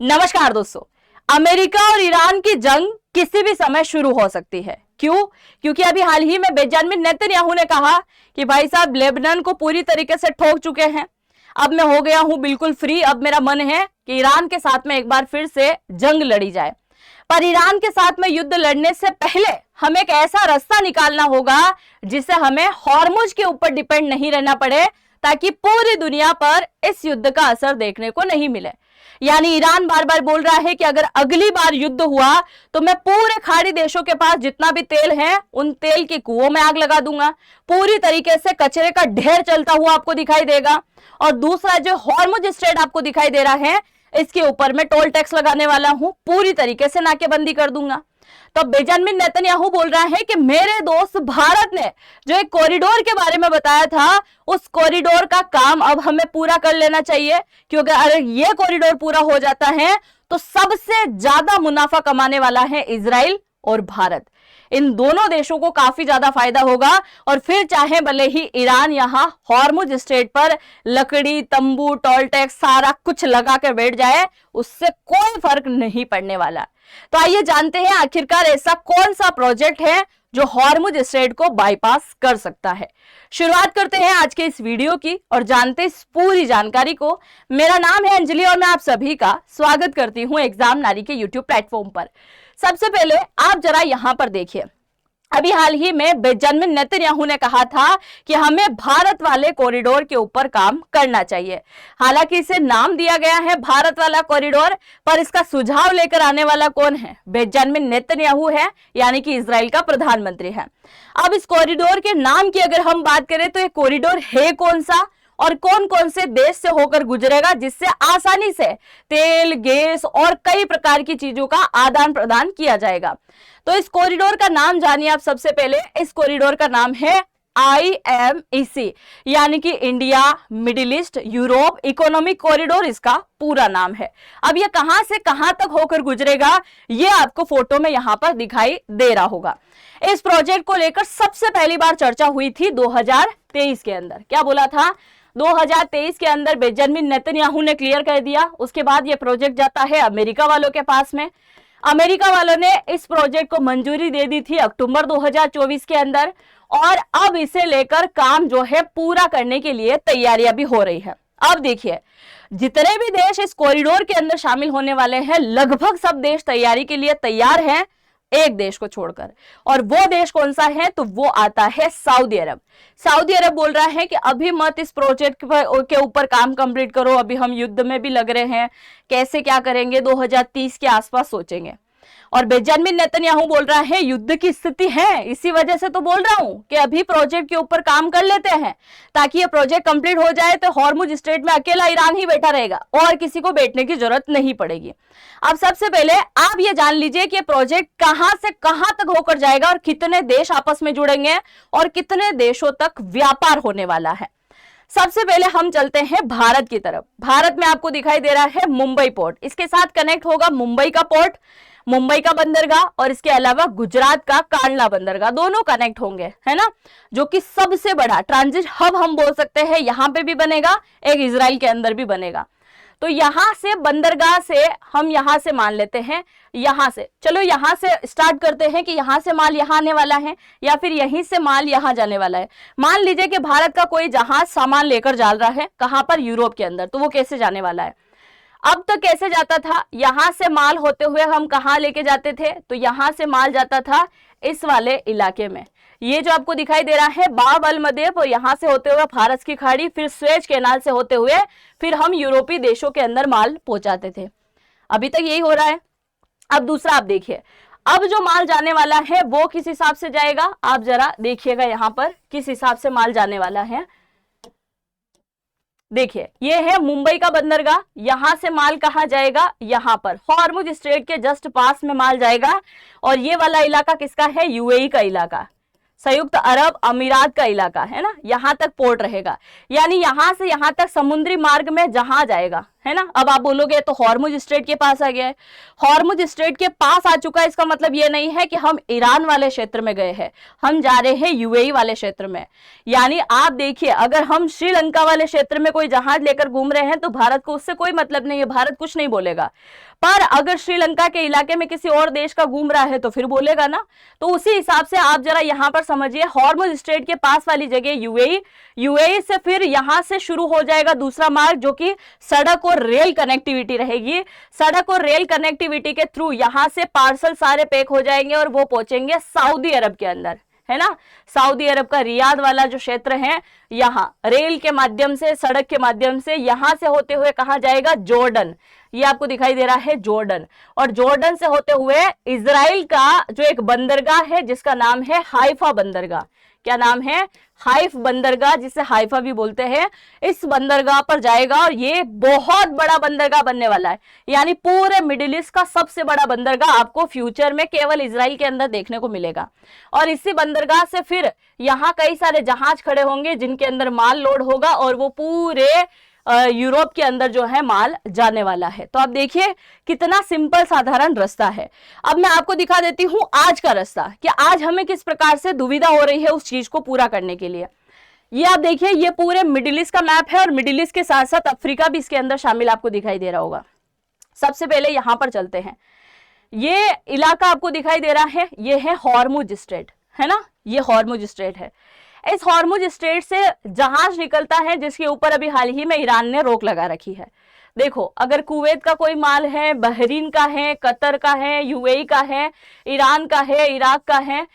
नमस्कार दोस्तों। अमेरिका और ईरान की जंग किसी भी समय शुरू हो सकती है। क्यों? क्योंकि अभी हाल ही में बेंजामिन नेतन्याहू ने कहा कि भाई साहब लेबनान को पूरी तरीके से ठोक चुके हैं, अब मैं हो गया हूं बिल्कुल फ्री, अब मेरा मन है कि ईरान के साथ में एक बार फिर से जंग लड़ी जाए। पर ईरान के साथ में युद्ध लड़ने से पहले हमें एक ऐसा रास्ता निकालना होगा जिससे हमें हॉर्मुज के ऊपर डिपेंड नहीं रहना पड़े, ताकि पूरी दुनिया पर इस युद्ध का असर देखने को नहीं मिले। यानी ईरान बार बार बोल रहा है कि अगर अगली बार युद्ध हुआ तो मैं पूरे खाड़ी देशों के पास जितना भी तेल है उन तेल के कुओं में आग लगा दूंगा, पूरी तरीके से कचरे का ढेर चलता हुआ आपको दिखाई देगा। और दूसरा जो हॉर्मुज स्ट्रेट आपको दिखाई दे रहा है, इसके ऊपर मैं टोल टैक्स लगाने वाला हूं, पूरी तरीके से नाकेबंदी कर दूंगा। तो बेंजामिन नेतन्याहू बोल रहा है कि मेरे दोस्त भारत ने जो एक कॉरिडोर के बारे में बताया था, उस कॉरिडोर का काम अब हमें पूरा कर लेना चाहिए, क्योंकि अगर ये कॉरिडोर पूरा हो जाता है तो सबसे ज्यादा मुनाफा कमाने वाला है इजराइल और भारत। इन दोनों देशों को काफी ज्यादा फायदा होगा। और फिर चाहे भले ही ईरान यहां हॉर्मुज स्ट्रेट पर लकड़ी, तंबू, टोल टैक्स सारा कुछ लगा के बैठ जाए, उससे कोई फर्क नहीं पड़ने वाला। तो आइए जानते हैं आखिरकार ऐसा कौन सा प्रोजेक्ट है जो हॉर्मुज स्ट्रेट को बाईपास कर सकता है। शुरुआत करते हैं आज के इस वीडियो की और जानते इस पूरी जानकारी को। मेरा नाम है अंजलि और मैं आप सभी का स्वागत करती हूं एग्जाम नारी के यूट्यूब प्लेटफॉर्म पर। सबसे पहले आप जरा यहां पर देखिए, अभी हाल ही में बेंजामिन नेतन्याहू ने कहा था कि हमें भारत वाले कॉरिडोर के ऊपर काम करना चाहिए। हालांकि इसे नाम दिया गया है भारत वाला कॉरिडोर, पर इसका सुझाव लेकर आने वाला कौन है? बेंजामिन नेतन्याहू है, यानी कि इजराइल का प्रधानमंत्री है। अब इस कॉरिडोर के नाम की अगर हम बात करें तो ये कॉरिडोर है कौन सा और कौन कौन से देश से होकर गुजरेगा, जिससे आसानी से तेल, गैस और कई प्रकार की चीजों का आदान प्रदान किया जाएगा। तो इस कॉरिडोर का नाम जानिए आप। सबसे पहले इस कॉरिडोर का नाम है IMEC, यानी कि India middle east Europe economic corridor इसका पूरा नाम है। अब ये कहां से कहां तक होकर गुजरेगा, ये आपको फोटो में यहां पर दिखाई दे रहा होगा। इस प्रोजेक्ट को लेकर सबसे पहली बार चर्चा हुई थी 2023 के अंदर। क्या बोला था? 2023 के अंदर बेंजामिन नेतन्याहू ने क्लियर कर दिया। उसके बाद ये प्रोजेक्ट जाता है अमेरिका वालों के पास में। अमेरिका वालों ने इस प्रोजेक्ट को मंजूरी दे दी थी अक्टूबर 2024 के अंदर, और अब इसे लेकर काम जो है पूरा करने के लिए तैयारियां भी हो रही है। अब देखिए, जितने भी देश इस कॉरिडोर के अंदर शामिल होने वाले हैं, लगभग सब देश तैयारी के लिए तैयार हैं, एक देश को छोड़कर। और वो देश कौन सा है? तो वो आता है सऊदी अरब। सऊदी अरब बोल रहा है कि अभी मत इस प्रोजेक्ट के ऊपर काम कंप्लीट करो, अभी हम युद्ध में भी लग रहे हैं, कैसे क्या करेंगे, 2030 के आसपास सोचेंगे। और बेंजामिन नेतन्याहू बोल रहा है युद्ध की स्थिति है, इसी वजह से तो बोल रहा हूं कि अभी प्रोजेक्ट के ऊपर काम कर लेते हैं, ताकि ये प्रोजेक्ट कंप्लीट हो जाए तो हॉर्मुज स्ट्रेट में अकेला ईरान ही बैठा रहेगा और किसी को बैठने की जरूरत नहीं पड़ेगी। अब सबसे पहले आप ये जान लीजिए कि प्रोजेक्ट कहां से कहां तक होकर जाएगा और कितने देश आपस में जुड़ेंगे और कितने देशों तक व्यापार होने वाला है। सबसे पहले हम चलते हैं भारत की तरफ। भारत में आपको दिखाई दे रहा है मुंबई पोर्ट, इसके साथ कनेक्ट होगा मुंबई का पोर्ट, मुंबई का बंदरगाह, और इसके अलावा गुजरात का कांडला बंदरगाह, दोनों कनेक्ट होंगे, है ना, जो कि सबसे बड़ा ट्रांजिट हब हम बोल सकते हैं। यहां पे भी बनेगा, एक इजराइल के अंदर भी बनेगा। तो यहां से बंदरगाह से हम यहां से मान लेते हैं, यहां से चलो यहां से स्टार्ट करते हैं कि यहां से माल यहां आने वाला है या फिर यहीं से माल यहां जाने वाला है। मान लीजिए कि भारत का कोई जहाज सामान लेकर जा रहा है, कहां पर? यूरोप के अंदर। तो वो कैसे जाने वाला है? अब तक कैसे जाता था? यहां से माल होते हुए हम कहां लेके जाते थे? तो यहां से माल जाता था इस वाले इलाके में, ये जो आपको दिखाई दे रहा है बाब अल मदेब, और यहां से होते हुए फारस की खाड़ी, फिर स्वेज कैनाल से होते हुए फिर हम यूरोपीय देशों के अंदर माल पहुंचाते थे। अभी तक यही हो रहा है। अब दूसरा आप देखिए, अब जो माल जाने वाला है वो किस हिसाब से जाएगा, आप जरा देखिएगा यहां पर किस हिसाब से माल जाने वाला है। देखिए, ये है मुंबई का बंदरगाह, यहां से माल कहां जाएगा? यहां पर हॉर्मुज स्ट्रेट के जस्ट पास में माल जाएगा। और ये वाला इलाका किसका है? यूएई का इलाका, संयुक्त अरब अमीरात का इलाका है ना, यहां तक पोर्ट रहेगा। यानी यहां से यहां तक समुद्री मार्ग में जहां जाएगा, है ना। अब आप बोलोगे तो हॉर्मुज स्ट्रेट के पास आ गया है, हॉर्मुज स्ट्रेट के पास आ चुका है, इसका मतलब ये नहीं है कि हम ईरान वाले क्षेत्र में गए हैं, हम जा रहे हैं यूएई वाले क्षेत्र में। यानी आप देखिए, अगर हम श्रीलंका वाले क्षेत्र में कोई जहाज लेकर घूम रहे हैं तो भारत को उससे कोई मतलब नहीं है, भारत कुछ नहीं बोलेगा। पर अगर श्रीलंका के इलाके में किसी और देश का घूम रहा है तो फिर बोलेगा ना। तो उसी हिसाब से आप जरा यहां पर समझिए, हॉर्मुज स्ट्रेट के पास वाली जगह यूएई, यूएई से फिर यहां से शुरू हो जाएगा दूसरा मार्ग, जो कि सड़क और रेल कनेक्टिविटी रहेगी। सड़क और रेल कनेक्टिविटी के थ्रू यहां से पार्सल सारे पैक हो जाएंगे और वो पहुंचेंगे सऊदी अरब के अंदर, है ना। सऊदी अरब का रियाद वाला जो क्षेत्र है, यहां रेल के माध्यम से, सड़क के माध्यम से, यहां से होते हुए कहां जाएगा, जॉर्डन। ये आपको दिखाई दे रहा है जॉर्डन, और जॉर्डन से होते हुए इजराइल का जो एक बंदरगाह है जिसका नाम है हाइफा बंदरगाह। क्या नाम है, हाइफ बंदरगाह, जिसे हाइफा भी बोलते हैं। इस बंदरगाह पर जाएगा और ये बहुत बड़ा बंदरगाह बनने वाला है, यानी पूरे मिडिल ईस्ट का सबसे बड़ा बंदरगाह आपको फ्यूचर में केवल इजराइल के अंदर देखने को मिलेगा। और इसी बंदरगाह से फिर यहाँ कई सारे जहाज खड़े होंगे जिनके अंदर माल लोड होगा और वो पूरे यूरोप के अंदर जो है माल जाने वाला है। तो आप देखिए कितना सिंपल साधारण रास्ता है। अब मैं आपको दिखा देती हूं आज का रास्ता, कि आज हमें किस प्रकार से दुविधा हो रही है उस चीज को पूरा करने के लिए। ये आप देखिए, ये पूरे मिडिल ईस्ट का मैप है और मिडिल ईस्ट के साथ साथ अफ्रीका भी इसके अंदर शामिल आपको दिखाई दे रहा होगा। सबसे पहले यहां पर चलते हैं, ये इलाका आपको दिखाई दे रहा है, ये है हॉर्मुज स्ट्रेट, है ना, ये हॉर्मुज स्ट्रेट है। इस हॉर्मुज स्ट्रेट से जहाज निकलता है जिसके ऊपर अभी हाल ही में ईरान ने रोक लगा रखी है। देखो, अगर कुवैत का कोई माल है, बहरीन का है, कतर का है, यूएई का है, ईरान का है, इराक का है,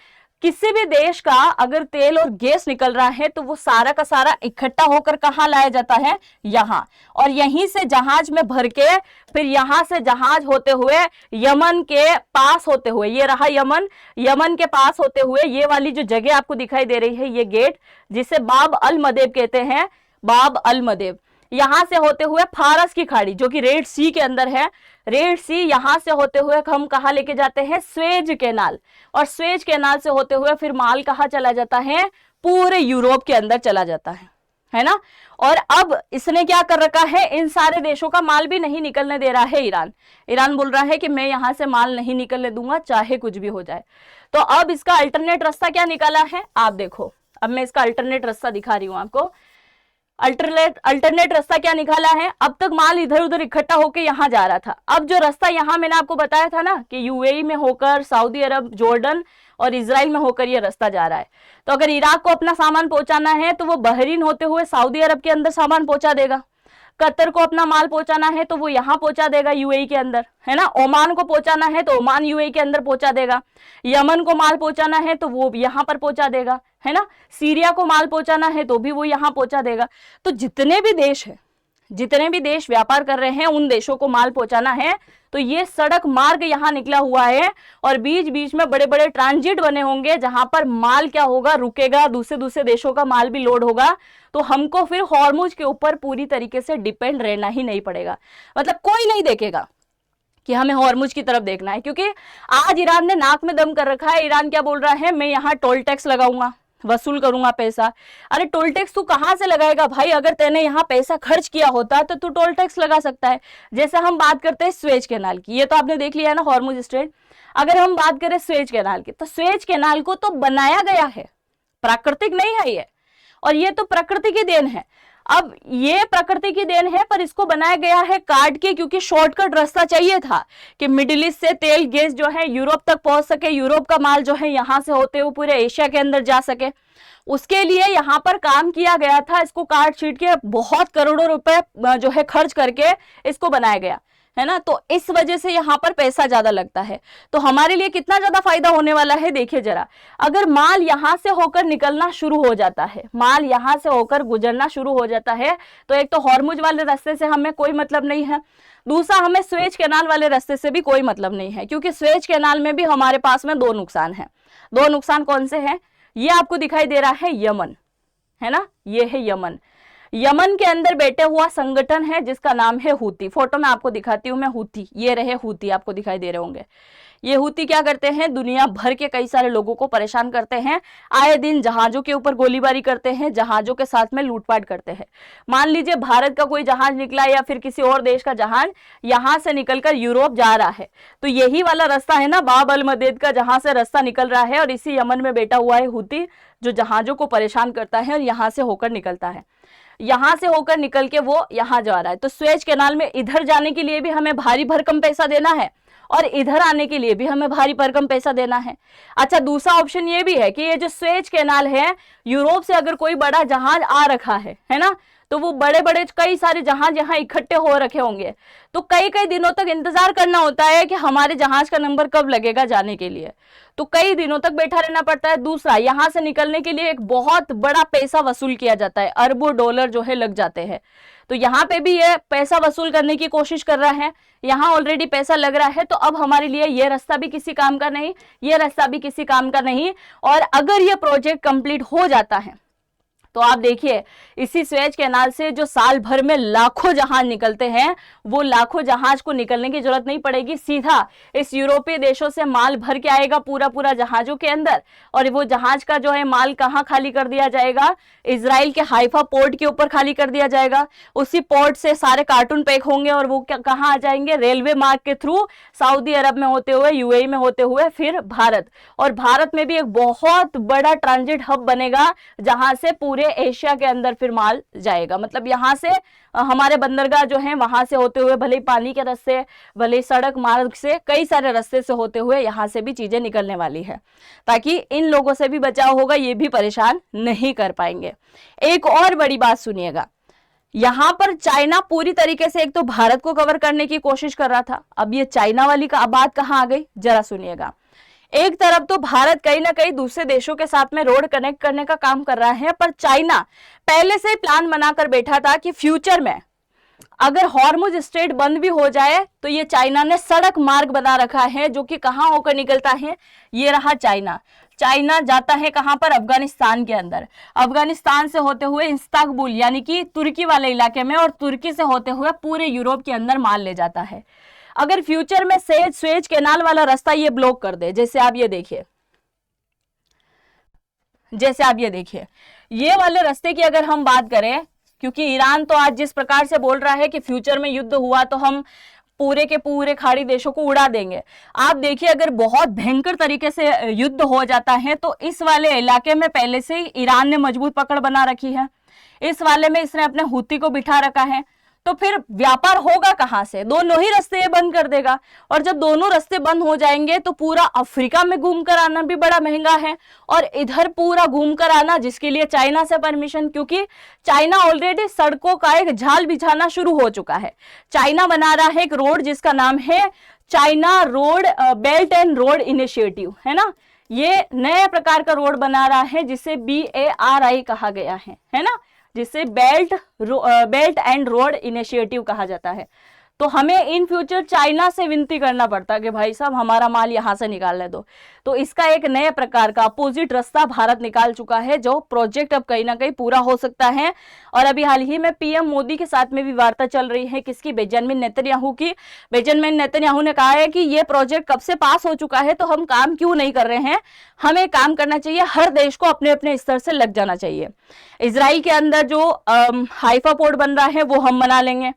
किसी भी देश का अगर तेल और गैस निकल रहा है तो वो सारा का सारा इकट्ठा होकर कहाँ लाया जाता है, यहाँ। और यहीं से जहाज में भर के फिर यहाँ से जहाज होते हुए यमन के पास होते हुए, ये रहा यमन, यमन के पास होते हुए ये वाली जो जगह आपको दिखाई दे रही है, ये गेट जिसे बाब अल मदेब कहते हैं, बाब अल मदेब, यहां से होते हुए फारस की खाड़ी जो कि रेड सी के अंदर है, रेड सी, यहां से होते हुए हम कहा लेके जाते हैं, स्वेज कैनाल, और स्वेज कैनाल से होते हुए फिर माल कहाँ चला जाता है, पूरे यूरोप के अंदर चला जाता है ना। और अब इसने क्या कर रखा है, इन सारे देशों का माल भी नहीं निकलने दे रहा है ईरान। ईरान बोल रहा है कि मैं यहां से माल नहीं निकलने दूंगा चाहे कुछ भी हो जाए। तो अब इसका अल्टरनेट रास्ता क्या निकाला है, आप देखो। अब मैं इसका अल्टरनेट रास्ता दिखा रही हूं आपको। अल्टरनेट रास्ता क्या निकाला है, अब तक माल इधर उधर इकट्ठा होकर यहां जा रहा था। अब जो रास्ता यहां मैंने आपको बताया था ना कि यूएई में होकर सऊदी अरब, जॉर्डन और इजराइल में होकर ये रास्ता जा रहा है। तो अगर इराक को अपना सामान पहुंचाना है तो वो बहरीन होते हुए सऊदी अरब के अंदर सामान पहुंचा देगा। कतर को अपना माल पहुंचाना है तो वो यहाँ पहुंचा देगा यूएई के अंदर, है ना। ओमान को पहुंचाना है तो ओमान यूएई के अंदर पहुंचा देगा। यमन को माल पहुंचाना है तो वो यहाँ पर पहुंचा देगा, है ना। सीरिया को माल पहुंचाना है तो भी वो यहाँ पहुंचा देगा। तो जितने भी देश है, जितने भी देश व्यापार कर रहे हैं उन देशों को माल पहुंचाना है तो ये सड़क मार्ग यहाँ निकला हुआ है और बीच बीच में बड़े बड़े ट्रांजिट बने होंगे जहां पर माल क्या होगा, रुकेगा, दूसरे दूसरे देशों का माल भी लोड होगा। तो हमको फिर हॉर्मुज के ऊपर पूरी तरीके से डिपेंड रहना ही नहीं पड़ेगा। मतलब कोई नहीं देखेगा कि हमें हॉर्मुज की तरफ देखना है, क्योंकि आज ईरान ने नाक में दम कर रखा है। ईरान क्या बोल रहा है, मैं यहाँ टोल टैक्स लगाऊंगा, वसूल करूंगा पैसा। अरे टोल टैक्स तू कहां से लगाएगा भाई, अगर तेने यहाँ पैसा खर्च किया होता तो तू टोल टैक्स लगा सकता है। जैसे हम बात करते हैं स्वेज कैनाल की, ये तो आपने देख लिया है ना हॉर्मुज स्ट्रेट। अगर हम बात करें स्वेज कैनाल की, तो स्वेज कैनाल को तो बनाया गया है, प्राकृतिक नहीं है ये, और ये तो प्रकृति की देन है। अब ये प्रकृति की देन है पर इसको बनाया गया है काट के, क्योंकि शॉर्टकट रास्ता चाहिए था कि मिडिल ईस्ट से तेल गैस जो है यूरोप तक पहुंच सके, यूरोप का माल जो है यहां से होते हुए पूरे एशिया के अंदर जा सके। उसके लिए यहाँ पर काम किया गया था, इसको काट छीट के बहुत करोड़ों रुपए जो है खर्च करके इसको बनाया गया, है ना। तो इस वजह से यहाँ पर पैसा ज्यादा लगता है। तो हमारे लिए कितना ज्यादा फायदा होने वाला है देखिए जरा। अगर माल यहाँ से होकर निकलना शुरू हो जाता है, माल यहाँ से होकर गुजरना शुरू हो जाता है, तो एक तो हॉर्मुज वाले रास्ते से हमें कोई मतलब नहीं है, दूसरा हमें स्वेज कैनाल वाले रास्ते से भी कोई मतलब नहीं है, क्योंकि स्वेज कैनाल में भी हमारे पास में दो नुकसान है। दो नुकसान कौन से हैं, ये आपको दिखाई दे रहा है यमन, है ना, ये है यमन। यमन के अंदर बैठे हुआ संगठन है जिसका नाम है हूती। फोटो में आपको दिखाती हूँ मैं हूती, ये रहे हूती, आपको दिखाई दे रहे होंगे। ये हूती क्या करते हैं, दुनिया भर के कई सारे लोगों को परेशान करते हैं, आए दिन जहाजों के ऊपर गोलीबारी करते हैं, जहाजों के साथ में लूटपाट करते हैं। मान लीजिए भारत का कोई जहाज निकला या फिर किसी और देश का जहाज यहां से निकलकर यूरोप जा रहा है, तो यही वाला रास्ता है ना बाब अल मदेद का, जहां से रास्ता निकल रहा है, और इसी यमन में बैठा हुआ है हूती जो जहाजों को परेशान करता है और यहां से होकर निकलता है। यहां से होकर निकल के वो यहां जा रहा है, तो स्वेज कैनाल में इधर जाने के लिए भी हमें भारी भरकम पैसा देना है और इधर आने के लिए भी हमें भारी भरकम पैसा देना है। अच्छा, दूसरा ऑप्शन ये भी है कि ये जो स्वेज कैनाल है, यूरोप से अगर कोई बड़ा जहाज आ रखा है ना, तो वो बड़े बड़े कई सारे जहाज यहाँ इकट्ठे हो रखे होंगे, तो कई कई दिनों तक इंतजार करना होता है कि हमारे जहाज का नंबर कब लगेगा जाने के लिए, तो कई दिनों तक बैठा रहना पड़ता है। दूसरा, यहाँ से निकलने के लिए एक बहुत बड़ा पैसा वसूल किया जाता है, अरबों डॉलर जो है लग जाते हैं, तो यहाँ पे भी ये पैसा वसूल करने की कोशिश कर रहा है। यहाँ ऑलरेडी पैसा लग रहा है, तो अब हमारे लिए ये रास्ता भी किसी काम का नहीं, ये रास्ता भी किसी काम का नहीं। और अगर ये प्रोजेक्ट कंप्लीट हो जाता है तो आप देखिए इसी स्वेज कैनाल से जो साल भर में लाखों जहाज निकलते हैं, वो लाखों जहाज को निकलने की जरूरत नहीं पड़ेगी, सीधा इस यूरोपीय देशों से माल भर के आएगा पूरा पूरा जहाजों के अंदर, और वो जहाज का जो है माल कहाँ खाली कर दिया जाएगा, इजराइल के हाइफा पोर्ट के ऊपर खाली कर दिया जाएगा। उसी पोर्ट से सारे कार्टून पैक होंगे और वो कहाँ आ जाएंगे, रेलवे मार्ग के थ्रू सऊदी अरब में होते हुए, यूएई में होते हुए फिर भारत, और भारत में भी एक बहुत बड़ा ट्रांजिट हब बनेगा जहां से पूरे एशिया के अंदर फिर माल जाएगा। मतलब यहाँ से हमारे बंदरगाह जो है वहां से होते हुए, भले पानी के रास्ते, भले सड़क मार्ग से, कई सारे रास्ते से होते हुए यहाँ से भी चीजें निकलने वाली है, ताकि इन लोगों से भी बचाव होगा, ये भी परेशान नहीं कर पाएंगे। एक और बड़ी बात सुनिएगा, यहाँ पर चाइना पूरी तरीके से एक तो भारत को कवर करने की कोशिश कर रहा था, अब ये चाइना वाली का बात कहाँ आ गई जरा सुनिएगा। एक तरफ तो भारत कहीं ना कहीं दूसरे देशों के साथ में रोड कनेक्ट करने का काम कर रहा है, पर चाइना पहले से ही प्लान बनाकर बैठा था कि फ्यूचर में अगर हॉर्मुज स्ट्रेट बंद भी हो जाए तो ये चाइना ने सड़क मार्ग बना रखा है जो कि कहां होकर निकलता है, ये रहा चाइना। चाइना जाता है कहां पर, अफगानिस्तान के अंदर, अफगानिस्तान से होते हुए इस्तांबुल यानी कि तुर्की वाले इलाके में, और तुर्की से होते हुए पूरे यूरोप के अंदर माल ले जाता है। अगर फ्यूचर में स्वेज कैनाल वाला रास्ता ये ब्लॉक कर दे, जैसे आप ये देखिए, ये वाले रास्ते की अगर हम बात करें, क्योंकि ईरान तो आज जिस प्रकार से बोल रहा है कि फ्यूचर में युद्ध हुआ तो हम पूरे के पूरे खाड़ी देशों को उड़ा देंगे, आप देखिए अगर बहुत भयंकर तरीके से युद्ध हो जाता है तो इस वाले इलाके में पहले से ही ईरान ने मजबूत पकड़ बना रखी है, इस वाले में इसने अपने हूती को बिठा रखा है, तो फिर व्यापार होगा कहां से, दोनों ही रास्ते ये बंद कर देगा, और जब दोनों रास्ते बंद हो जाएंगे तो पूरा अफ्रीका में घूमकर आना भी बड़ा महंगा है, और इधर पूरा घूमकर आना जिसके लिए चाइना से परमिशन, क्योंकि चाइना ऑलरेडी सड़कों का एक जाल बिछाना शुरू हो चुका है। चाइना बना रहा है एक रोड जिसका नाम है China road belt and road initiative, है ना, ये नए प्रकार का रोड बना रहा है जिसे BARI कहा गया है ना, जिसे बेल्ट एंड रोड इनिशिएटिव कहा जाता है। तो हमें इन फ्यूचर चाइना से विनती करना पड़ता है कि भाई साहब हमारा माल यहाँ से निकालने दो, तो इसका एक नए प्रकार का अपोजिट रास्ता भारत निकाल चुका है, जो प्रोजेक्ट अब कहीं ना कहीं पूरा हो सकता है। और अभी हाल ही में PM मोदी के साथ में भी वार्ता चल रही है, किसकी, बेंजामिन नेतन्याहू की। बेंजामिन नेतन्याहू ने कहा है कि ये प्रोजेक्ट कब से पास हो चुका है तो हम काम क्यों नहीं कर रहे हैं, हमें काम करना चाहिए, हर देश को अपने अपने स्तर से लग जाना चाहिए। इजराइल के अंदर जो हाइफा पोर्ट बन रहा है वो हम बना लेंगे,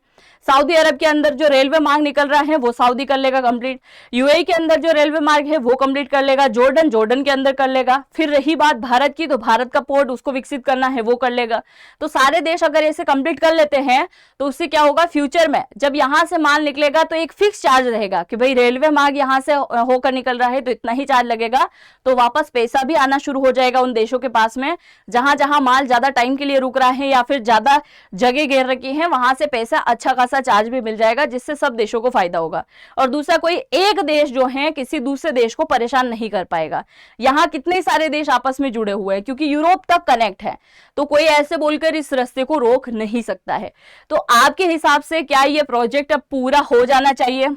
सऊदी अरब के अंदर जो रेलवे मार्ग निकल रहा है वो सऊदी कर लेगा कंप्लीट, यूएई के अंदर जो रेलवे मार्ग है वो कंप्लीट कर लेगा, जॉर्डन के अंदर कर लेगा। फिर रही बात भारत की, तो भारत का पोर्ट उसको विकसित करना है वो कर लेगा। तो सारे देश अगर ऐसे कंप्लीट कर लेते हैं तो उससे क्या होगा, फ्यूचर में जब यहाँ से माल निकलेगा तो एक फिक्स चार्ज रहेगा कि भाई रेलवे मार्ग यहाँ से होकर निकल रहा है तो इतना ही चार्ज लगेगा, तो वापस पैसा भी आना शुरू हो जाएगा उन देशों के पास में जहां जहां माल ज्यादा टाइम के लिए रुक रहा है या फिर ज्यादा जगह घेर रखी है, वहां से पैसा अच्छा खासा चार्ज भी मिल जाएगा, जिससे सब देशों को फायदा होगा। और दूसरा, कोई एक देश जो है किसी दूसरे देश को परेशान नहीं कर पाएगा। यहाँ कितने सारे देश आपस में जुड़े हुए हैं क्योंकि यूरोप तक कनेक्ट है, तो कोई ऐसे बोलकर इस रास्ते को रोक नहीं सकता है। तो आपके हिसाब से क्या ये प्रोजेक्ट अब पूरा हो जाना चाहिए?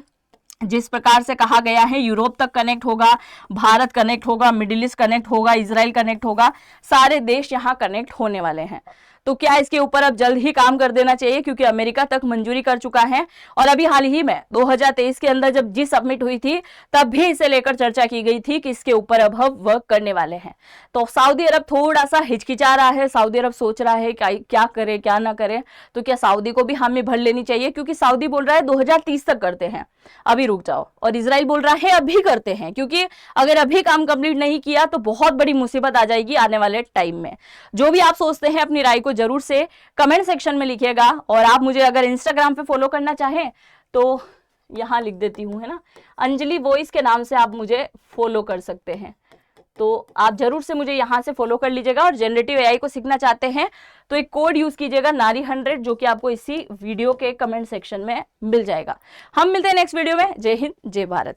जिस प्रकार से कहा गया है यूरोप तक कनेक्ट होगा, भारत कनेक्ट होगा, मिडिल ईस्ट कनेक्ट होगा, इजराइल कनेक्ट होगा, सारे देश यहाँ कनेक्ट होने वाले हैं। तो क्या इसके ऊपर अब जल्द ही काम कर देना चाहिए, क्योंकि अमेरिका तक मंजूरी कर चुका है। और अभी हाल ही में 2023 के अंदर जब जी सबमिट हुई थी तब भी इसे लेकर चर्चा की गई थी कि इसके ऊपर अब हम वर्क करने वाले हैं। तो सऊदी अरब थोड़ा सा हिचकिचा रहा है, सऊदी अरब सोच रहा है क्या करे क्या ना करे। तो क्या सऊदी को भी हामी भर लेनी चाहिए, क्योंकि सऊदी बोल रहा है 2030 तक करते हैं, अभी रुक जाओ, और इजराइल बोल रहा है अभी करते हैं, क्योंकि अगर अभी काम कंप्लीट नहीं किया तो बहुत बड़ी मुसीबत आ जाएगी आने वाले टाइम में। जो भी आप सोचते हैं अपनी राय को जरूर से कमेंट सेक्शन में लिखिएगा। और आप मुझे अगर इंस्टाग्राम पे फॉलो करना चाहें तो यहां लिख देती हूं, है ना, अंजलि वॉइस के नाम से आप मुझे फॉलो कर सकते हैं। तो आप जरूर से मुझे यहां से फॉलो कर लीजिएगा। और जनरेटिव एआई को सीखना चाहते हैं तो एक कोड यूज कीजिएगा नारी100, जो कि आपको इसी वीडियो के कमेंट सेक्शन में मिल जाएगा। हम मिलते हैं नेक्स्ट वीडियो में। जय हिंद, जय भारत।